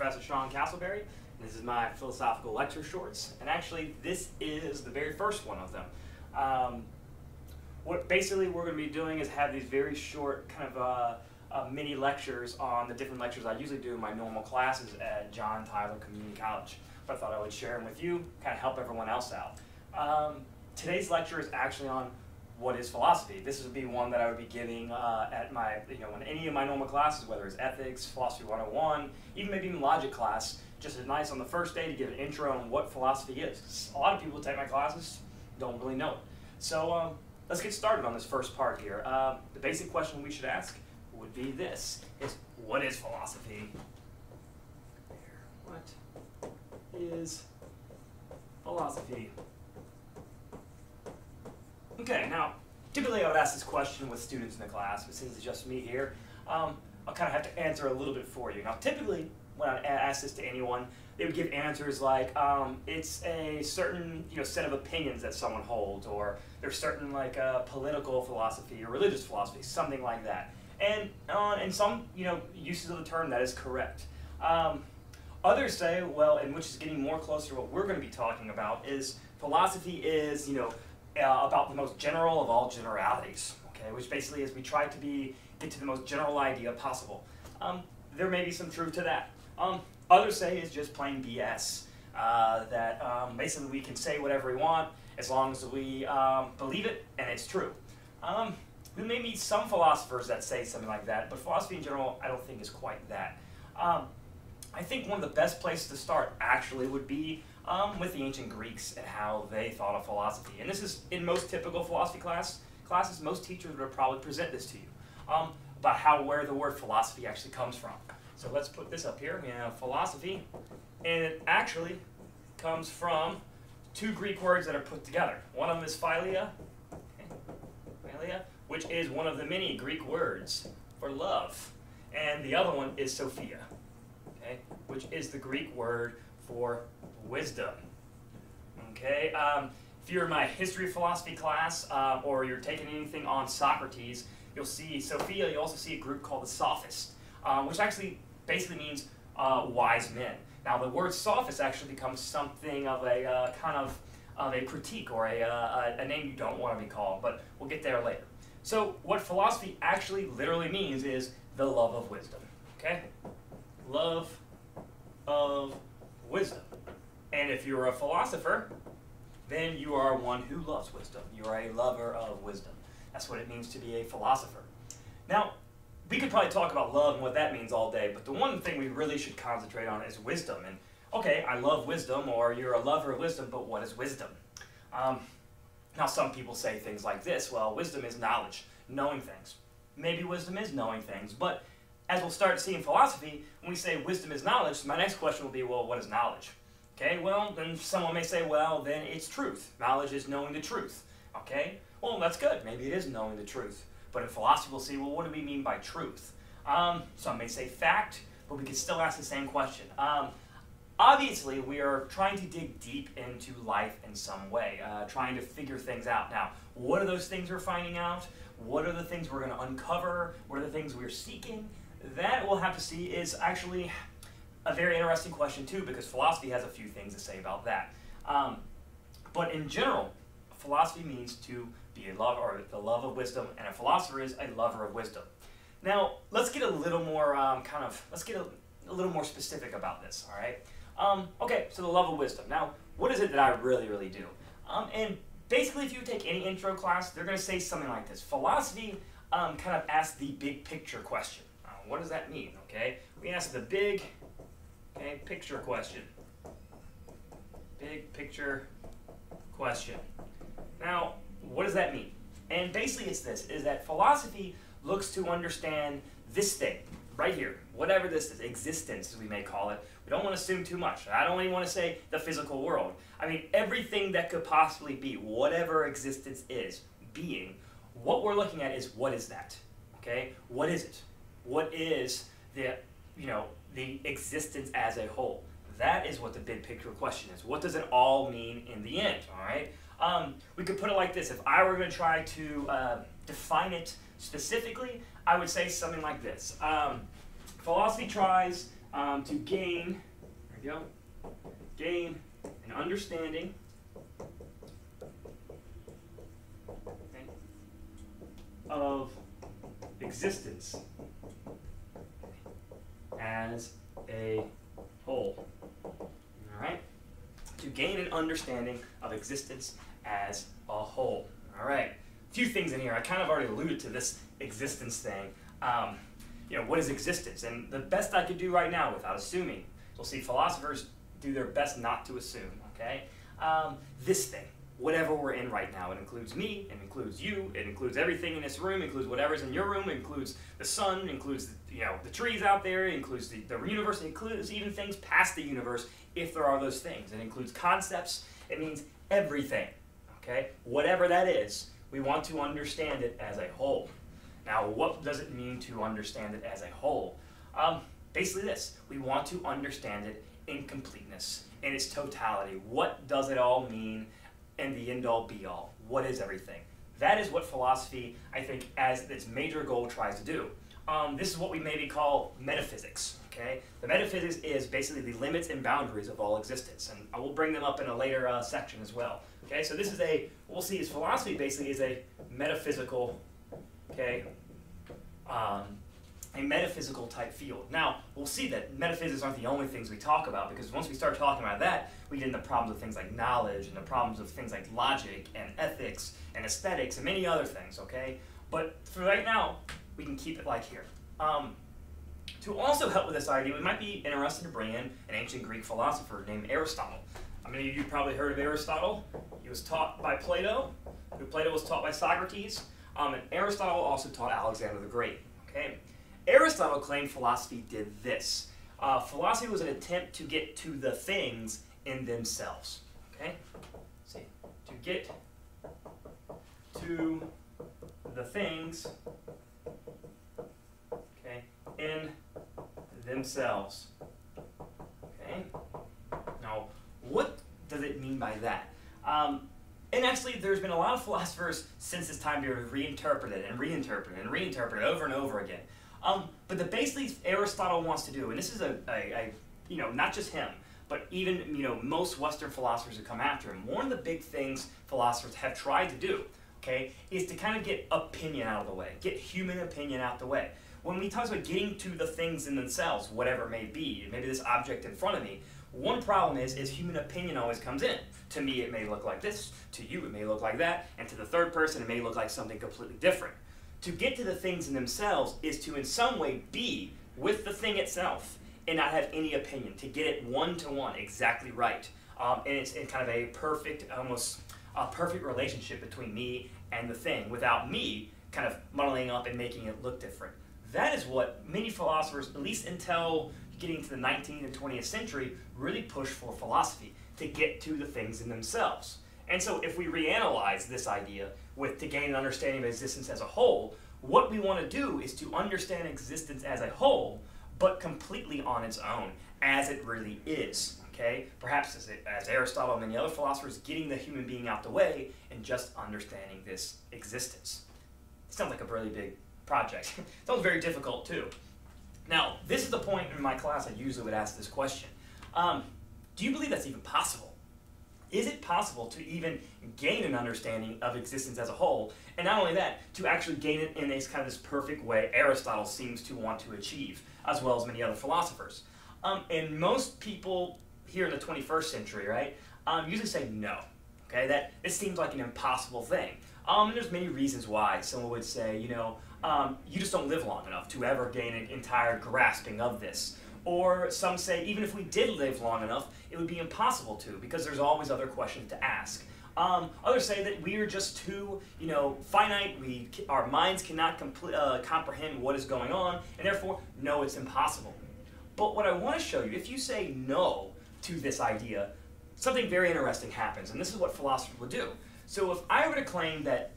Professor Sean Castleberry. This is my philosophical lecture shorts, and actually this is the very first one of them. What basically we're going to be doing is have these very short kind of mini lectures on the different lectures I usually do in my normal classes at John Tyler Community College. But I thought I would share them with you, kind of help everyone else out. Today's lecture is actually on what is philosophy. This would be one that I would be giving at my, in any of my normal classes, whether it's ethics, philosophy 101, even maybe even logic class. Just as nice on the first day to give an intro on what philosophy is. A lot of people who take my classes don't really know it. So let's get started on this first part here. The basic question we should ask would be this, is what is philosophy? What is philosophy? Okay, now, typically I would ask this question with students in the class, but since it's just me here, I'll kind of have to answer a little bit for you. Now, typically, when I ask this to anyone, they would give answers like, it's a certain set of opinions that someone holds, or there's certain like political philosophy or religious philosophy, something like that. And in some uses of the term, that is correct. Others say, well, and which is getting more closer to what we're going to be talking about, is philosophy is about the most general of all generalities, okay? Which basically is we try to get to the most general idea possible. There may be some truth to that. Others say it's just plain BS, that basically we can say whatever we want as long as we believe it and it's true. There may be some philosophers that say something like that, but philosophy in general I don't think is quite that. I think one of the best places to start actually would be with the ancient Greeks and how they thought of philosophy. And this is, in most typical philosophy classes, most teachers would probably present this to you, about where the word philosophy actually comes from. So let's put this up here. We have philosophy, and it actually comes from two Greek words that are put together. One of them is philia, which is one of the many Greek words for love. And the other one is Sophia, okay, which is the Greek word for wisdom. Okay, if you're in my history of philosophy class, or you're taking anything on Socrates, you'll see Sophia. You also see a group called the Sophists, which actually basically means wise men. Now, the word sophist actually becomes something of a kind of a critique or a name you don't want to be called, but we'll get there later. So, what philosophy actually literally means is the love of wisdom. Okay, love of wisdom. And if you're a philosopher, then you are one who loves wisdom. You are a lover of wisdom. That's what it means to be a philosopher. Now, we could probably talk about love and what that means all day, but the one thing we really should concentrate on is wisdom. And okay, I love wisdom, or you're a lover of wisdom, but what is wisdom? Now, some people say things like this, well, wisdom is knowledge, knowing things. Maybe wisdom is knowing things, but as we'll start to see in philosophy, when we say wisdom is knowledge, my next question will be, well, what is knowledge? Okay, well, then someone may say, well, then it's truth. Knowledge is knowing the truth. Okay, well, that's good. Maybe it is knowing the truth. But in philosophy, we'll see, well, what do we mean by truth? Some may say fact, but we can still ask the same question. Obviously, we are trying to dig deep into life in some way, trying to figure things out. Now, what are those things we're finding out? What are the things we're going to uncover? What are the things we're seeking? That we'll have to see is actually a very interesting question too, because philosophy has a few things to say about that. But in general, philosophy means to be a lover, or the love of wisdom, and a philosopher is a lover of wisdom. Now, let's get a little more let's get a little more specific about this. All right. Okay, so the love of wisdom. Now, what is it that I really do? And basically, if you take any intro class, they're going to say something like this. Philosophy kind of asks the big picture question. What does that mean? Okay, we ask the big picture question. Big picture question. Now, what does that mean? And basically it's this, is that philosophy looks to understand this thing, right here, whatever this is, existence as we may call it. We don't want to assume too much. I don't even want to say the physical world. I mean, everything that could possibly be, whatever existence is, being, what we're looking at is, what is that? Okay, what is it? What is the existence as a whole? That is what the big picture question is. What does it all mean in the end, all right? We could put it like this. If I were going to try to define it specifically, I would say something like this. philosophy tries to gain, there we go, gain an understanding of existence as a whole. All right? To gain an understanding of existence as a whole. All right? A few things in here. I kind of already alluded to this existence thing. What is existence? And the best I could do right now without assuming, we'll see philosophers do their best not to assume, okay? This thing, whatever we're in right now, it includes me, it includes you, it includes everything in this room, it includes whatever's in your room, it includes the sun, it includes the trees out there, it includes the universe, it includes even things past the universe, if there are those things. It includes concepts, it means everything, okay? Whatever that is, we want to understand it as a whole. Now, what does it mean to understand it as a whole? Basically this, we want to understand it in completeness, in its totality. What does it all mean, and the end-all be-all? What is everything? That is what philosophy, I think, as its major goal tries to do. This is what we maybe call metaphysics, okay? The metaphysics is basically the limits and boundaries of all existence, and I will bring them up in a later section as well, okay? So this is we'll see is philosophy basically is a metaphysical, okay, a metaphysical type field. Now, we'll see that metaphysics aren't the only things we talk about, because once we start talking about that, we get into problems of things like knowledge, and the problems of things like logic, and ethics, and aesthetics, and many other things, okay? But for right now, we can keep it like here. To also help with this idea, we might be interested to bring in an ancient Greek philosopher named Aristotle. Many of you probably heard of Aristotle. He was taught by Plato, who Plato was taught by Socrates, and Aristotle also taught Alexander the Great, okay? Aristotle claimed philosophy did this. Philosophy was an attempt to get to the things in themselves, okay? Let's see, to get to the things, okay, in themselves, okay? Now, what does it mean by that? And actually, there's been a lot of philosophers since this time period who reinterpreted and reinterpreted and reinterpreted over and over again. But the basically Aristotle wants to do, and this is not just him, but even most Western philosophers who come after him. One of the big things philosophers have tried to do, okay, is to kind of get opinion out of the way, get human opinion out of the way. When we talk about getting to the things in themselves, whatever it may be, maybe this object in front of me, one problem is human opinion always comes in. To me, it may look like this. To you, it may look like that. And to the third person, it may look like something completely different. To get to the things in themselves is to in some way be with the thing itself and not have any opinion, to get it one-to-one, exactly right. And it's in kind of a perfect, almost a perfect relationship between me and the thing, without me kind of muddling up and making it look different. That is what many philosophers, at least until getting to the 19th and 20th century, really push for philosophy, to get to the things in themselves. And so if we reanalyze this idea to gain an understanding of existence as a whole, what we want to do is to understand existence as a whole, but completely on its own, as it really is. Okay? Perhaps as Aristotle and many other philosophers, getting the human being out the way and just understanding this existence. It sounds like a really big project. It sounds very difficult too. Now, this is the point in my class I usually would ask this question. Do you believe that's even possible? Is it possible to even gain an understanding of existence as a whole, and not only that, to actually gain it in this kind of this perfect way Aristotle seems to want to achieve, as well as many other philosophers? And most people here in the 21st century, right, usually say no. Okay, that it seems like an impossible thing. And there's many reasons why. Someone would say, you just don't live long enough to ever gain an entire grasping of this. Or some say, even if we did live long enough, it would be impossible to, because there's always other questions to ask. Others say that we are just too, finite. Our minds cannot comprehend what is going on, and therefore, no, it's impossible. But what I want to show you, if you say no to this idea, something very interesting happens, and this is what philosophers will do. So if I were to claim that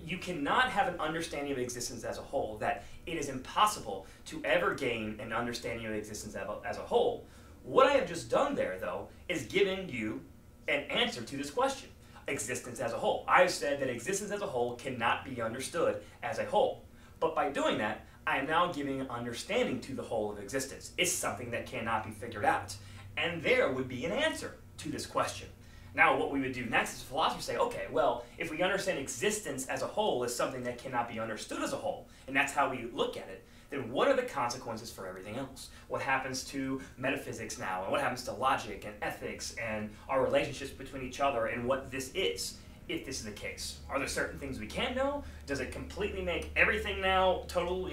you cannot have an understanding of existence as a whole, that it is impossible to ever gain an understanding of existence as a whole, what I have just done there, though, is given you an answer to this question, existence as a whole. I've said that existence as a whole cannot be understood as a whole. But by doing that, I am now giving an understanding to the whole of existence. It's something that cannot be figured out. And there would be an answer to this question. Now what we would do next is philosophers say, okay, well, if we understand existence as a whole as something that cannot be understood as a whole, and that's how we look at it, then what are the consequences for everything else? What happens to metaphysics now, and what happens to logic and ethics and our relationships between each other and what this is, if this is the case? Are there certain things we can know? Does it completely make everything now total,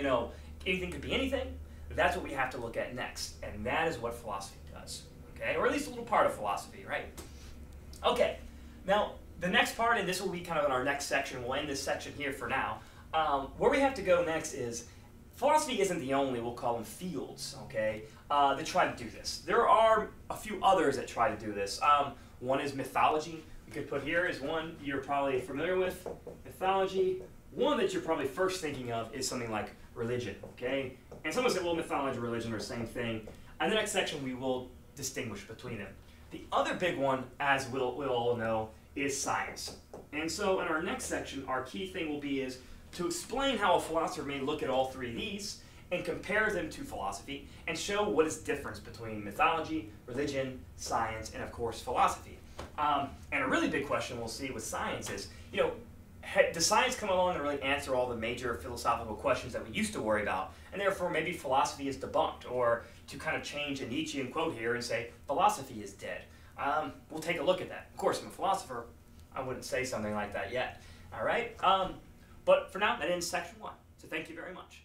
anything could be anything? That's what we have to look at next, and that is what philosophy does, okay? Or at least a little part of philosophy, right? Okay, now the next part, and this will be kind of in our next section, we'll end this section here for now. Where we have to go next is, philosophy isn't the only, we'll call them fields, okay, that try to do this. There are a few others that try to do this. One is mythology. We could put here is one you're probably familiar with, mythology. One that you're probably first thinking of is something like religion, okay? And someone said, well, mythology and religion are the same thing. In the next section, we will distinguish between them. The other big one, as we'll all know, is science. And so in our next section, our key thing will be is to explain how a philosopher may look at all three of these and compare them to philosophy and show what is the difference between mythology, religion, science, and of course philosophy. And a really big question we'll see with science is, does science come along and really answer all the major philosophical questions that we used to worry about? And therefore maybe philosophy is debunked, or to kind of change a Nietzschean quote here and say philosophy is dead. We'll take a look at that. Of course, I'm a philosopher. I wouldn't say something like that yet. All right? But for now, that ends section 1. So thank you very much.